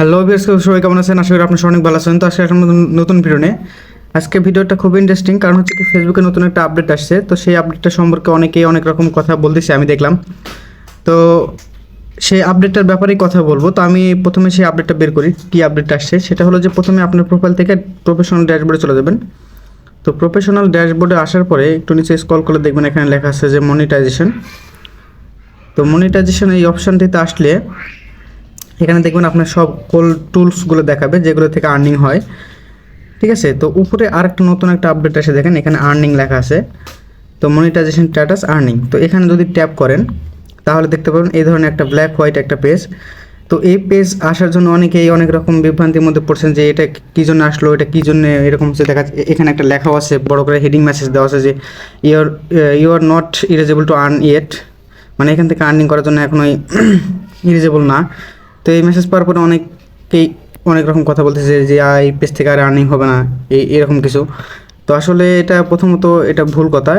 Hello viewers, সবাই কেমন আছেন? আশা করি আপনার অনেক ভালো আছেন। তো আজকে একটা নতুন ভিডিও নিয়ে আজকে ভিডিওটা খুব ইন্টারেস্টিং, কারণ হচ্ছে কি ফেসবুকে নতুন একটা আপডেট আসছে। তো সেই আপডেটটা সম্পর্কে অনেকেই অনেক রকম কথা বলতেছে, আমি দেখলাম। তো সেই আপডেটটার ব্যাপারেই কথা বলবো। তো আমি প্রথমে সেই আপডেটটা বের করি, কী আপডেট আসছে। সেটা হলো যে প্রথমে আপনার প্রোফাইল থেকে প্রফেশনাল ড্যাশবোর্ডে চলে যাবেন। তো প্রফেশনাল ড্যাশবোর্ডে আসার পরে একটু নিচে স্ক্রল করে দেখবেন, এখানে লেখা আছে যে মনিটাইজেশন। তো মনিটাইজেশন এই অপশানটিতে আসলে এখানে দেখবেন আপনার সব টুলসগুলো দেখাবে যেগুলো থেকে আর্নিং হয়। ঠিক আছে, তো উপরে আরেকটা নতুন একটা আপডেট এসে দেখেন, এখানে আর্নিং লেখা আছে। তো মনিটাইজেশন স্ট্যাটাস আর্নিং, তো এখানে যদি ট্যাপ করেন তাহলে দেখতে পাবেন এই ধরনের একটা ব্ল্যাক হোয়াইট একটা পেজ। তো এই পেজ আসার জন্য অনেকেই অনেক রকম বিভ্রান্তির মধ্যে পড়ছেন যে এটা কী জন্য আসলো, এটা কী জন্য এরকম হচ্ছে। দেখা যাচ্ছে এখানে একটা লেখাও আছে, বড় করে হেডিং মেসেজ দেওয়া আছে যে you are not eligible to earn yet, মানে এখান থেকে আর্নিং করার জন্য এখনোই ইলিজিবল না। তো এই মেসেজ পাওয়ার পরে অনেকেই অনেক রকম কথা বলতেছে যে এই পেজ থেকে আর আর্নিং হবে না, এরকম কিছু। তো আসলে এটা প্রথমত এটা ভুল কথা,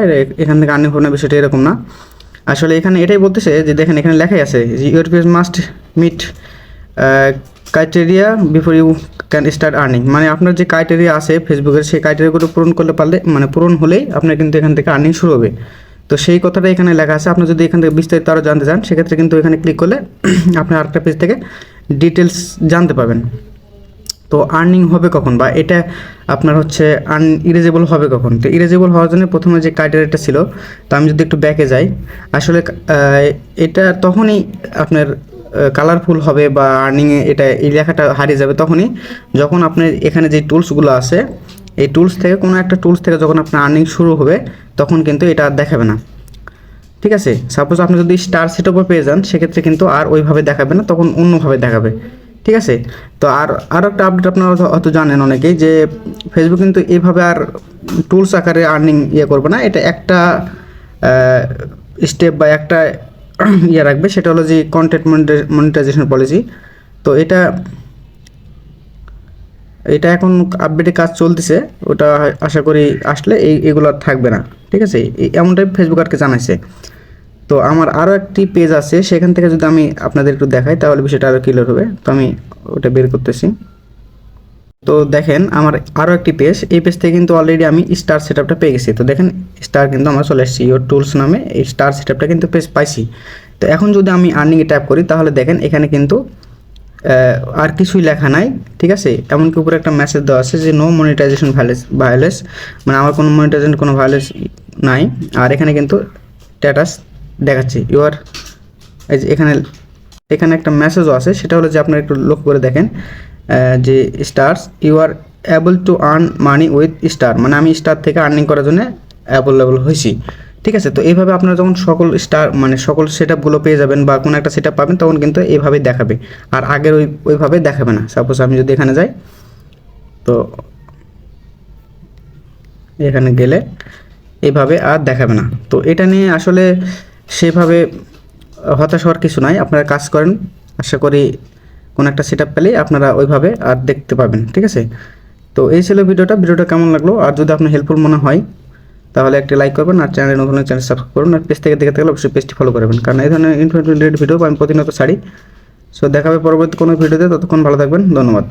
এখান থেকে আর্নিং হবে না বিষয়টা এরকম না। আসলে এখানে এটাই বলতেছে যে দেখেন এখানে লেখাই আছে যে your page must meet criteria before you can start earning, মানে আপনার যে ক্রাইটেরিয়া আছে ফেসবুকের সেই ক্রাইটেরিয়াগুলো পূরণ করলে পারলে, মানে পূরণ হলেই আপনার কিন্তু এখান থেকে আর্নিং শুরু হবে। তো সেই কথাটা এখানে লেখা আছে। আপনি যদি এখান থেকে বিস্তারিত আরও জানতে চান সেক্ষেত্রে কিন্তু এখানে ক্লিক করলে আপনি আরেকটা পেজ থেকে ডিটেলস জানতে পাবেন। তো আর্নিং হবে কখন, বা এটা আপনার হচ্ছে ইরেজেবল হবে কখন? তো ইরেজেবল হওয়ার জন্য প্রথমে যে ক্রাইটেরিয়াটা ছিল, তো আমি যদি একটু ব্যাকে যাই, আসলে এটা তখনই আপনার কালারফুল হবে বা আর্নিংয়ে এটা এই লেখাটা হারিয়ে যাবে তখনই যখন আপনার এখানে যে টুলসগুলো আছে এই টুলস থেকে কোনো একটা টুলস থেকে যখন আপনার আর্নিং শুরু হবে তখন কিন্তু এটা আর দেখাবে না। ঠিক আছে, সাপোজ আপনি যদি স্টার সেটআপে পেয়ে যান সেক্ষেত্রে কিন্তু আর ওইভাবে দেখাবে না, তখন অন্যভাবে দেখাবে। ঠিক আছে, তো আরও একটা আপডেট আপনারা হয়তো জানেন অনেকেই যে ফেসবুক কিন্তু এইভাবে আর টুলস আকারে আর্নিং করবে না। এটা একটা স্টেপ বা একটা রাখবে, সেটা হলো যে কন্টেন্ট মনিটাইজেশন পলিসি। তো এটা এখন আপডেটে কাজ চলতেছে, ওটা আশা করি আসলে এগুলো আর থাকবে না। ঠিক আছে, এমনটাই ফেসবুক আরকে জানাইছে। তো আমার আরও একটি পেজ আছে, সেখান থেকে যদি আমি আপনাদের একটু দেখাই তাহলে বিষয়টা আরও ক্লিয়ার হবে। তো আমি ওটা বের করতেছি। তো দেখেন আমার আরও একটি পেজ, এই পেজ থেকে কিন্তু অলরেডি আমি স্টার সেটআপটা পেয়ে গেছি। তো দেখেন স্টার কিন্তু আমার চলে এসেছি, ইওর টুলস নামে এই স্টার সেটআপটা কিন্তু পেজ পাইছি। তো এখন যদি আমি আর্নিংয়ে ট্যাপ করি তাহলে দেখেন এখানে কিন্তু আর কিছুই লেখা নাই। ঠিক আছে, এমনকি উপরে একটা মেসেজ দেওয়া আছে যে নো মনিটাইজেশন ভায়োলেন্স, মানে আমার কোনো মনিটাইজেশন কোনো ভায়োলেন্স নাই। আর এখানে কিন্তু স্ট্যাটাস দেখাচ্ছে ইউর, এই যে এখানে একটা মেসেজও আছে, সেটা হলো যে আপনারা একটু লক্ষ্য করে দেখেন যে stars you are able to earn money with star, মানে আমি স্টার থেকে আর্নিং করার জন্য অ্যাভেলেবল হয়েছি। ঠিক আছে, তো এইভাবে আপনারা যখন সকল স্টার মানে সকল সেটআপগুলো পেয়ে যাবেন বা কোনো একটা সেটআপ পাবেন তখন কিন্তু এইভাবেই দেখাবে, আর আগের ওইভাবে দেখাবে না। সাপোজ আমি যদি এখানে যাই, তো এখানে গেলে এইভাবে আর দেখাবে না। তো এটা নিয়ে আসলে সেভাবে হতাশ হওয়ার কিছু নাই, আপনারা কাজ করেন, আশা করি কোনো একটা সেটআপ পেলেই আপনারা ওইভাবে আর দেখতে পাবেন। ঠিক আছে, তো এই ছিল ভিডিওটা কেমন লাগলো, আর যদি আপনার হেল্পফুল মনে হয় তাহলে একটা লাইক করবেন, আর চ্যানেল নতুন চ্যানেল সাবস্ক্রাইব করুন, আর পেজ থেকে দেখতে গেলে অবশ্যই পেজটি ফলো করবেন, কারণ এই ধরনের ইনফরমেটিভ রিলেটেড ভিডিও আমি প্রতিনিয়ত ছাড়ি। সো দেখা হবে পরবর্তী কোনো ভিডিওতে, ততক্ষণ ভালো থাকবেন, ধন্যবাদ।